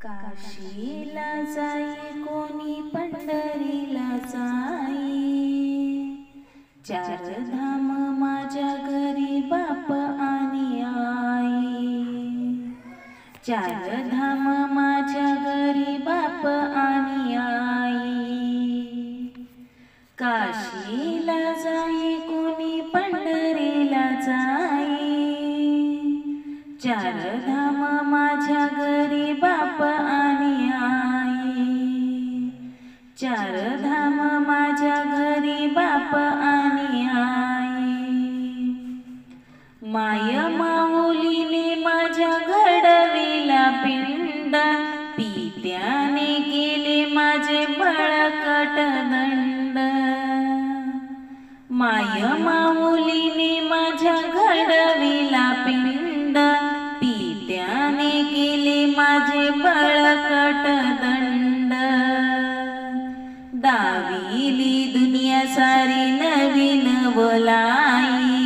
काशीला जाई कोणी पंढरीला जाई, चार धाम माझ्या घरी बाप आणि आई। चार धाम माझ्या घरी बाप आणि आई। काशीला जाई कोणी पंढरीला जाई, चार धाम माझ्या घरी बाप आणि आई। चार धाम माझ्या घरी बाप आणि आई। माय माऊलीने माझ्या घडविला पिंड, पित्याने केले माझे बळकट दंड। माय माऊलीने माझ्या घडविला पिंड, पित्याने केले माझे बळकट दंड। दाविली दुनिया सारी नवीन बोलाई,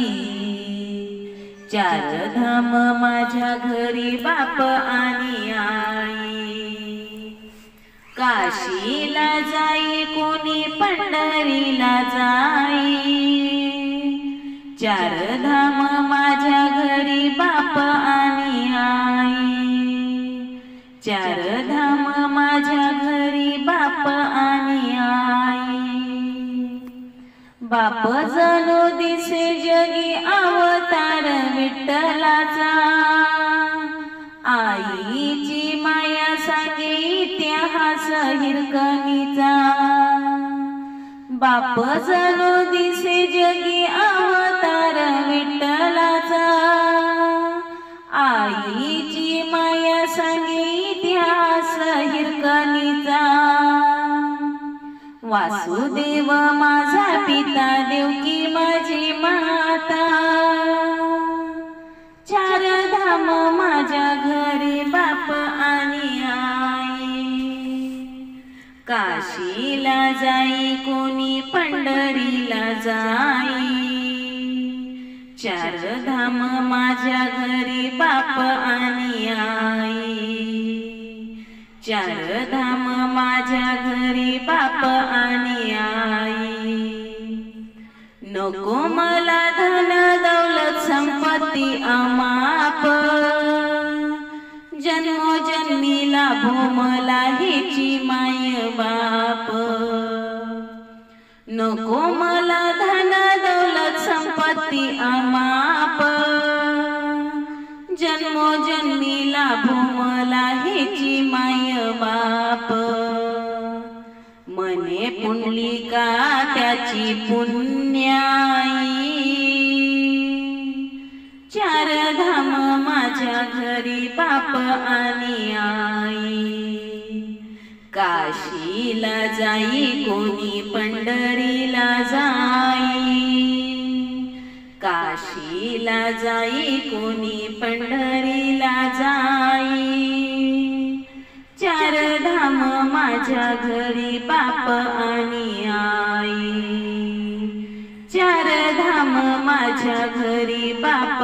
चार धाम माझ्या घरी बाप आणि आई। काशीला जाई कोणी पंढरीला जाई, चार धाम माझ्या घरी बाप आणि आई। चार धाम माझ्या घरी बाप आणि आई। बाप जणू दिसे जगी अवतार विठ्ठलाचा, आईची माया सांगे इतिहास हिरकणीचा। बाप जणू दिसे जगी अवतार विठ्ठलाचा, आईची माया सांगे इतिहास हिरकणीचा। वासुदेव माझा पिता, देवकी माझी माता, चार धाम माझ्या घरी बाप आणि आई। काशीला जाई कोणी पंढरीला जाई, चार धाम माझ्या घरी बाप आणि आई। चार धाम माझ्या घरी बाप आणि आई। नको मला धन दौलत संपत्ती अमाप, जन्मोजन्मी लाभो मला हिची माय बाप। नको मला धन दौलत संपत्ती अमाप, जन्मोजन्मी लाभो मला हिची माय बाप। मने पुंडलिका त्याची पुण्याई, चार धाम माझ्या घरी बाप आणि आई। काशीला जाई कोणी पंढरीला जाई, काशीला जाई कोणी पंढरीला जाई। चार धाम माझ्या घरी बाप आणि आई। चार धाम माझ्या घरी बाप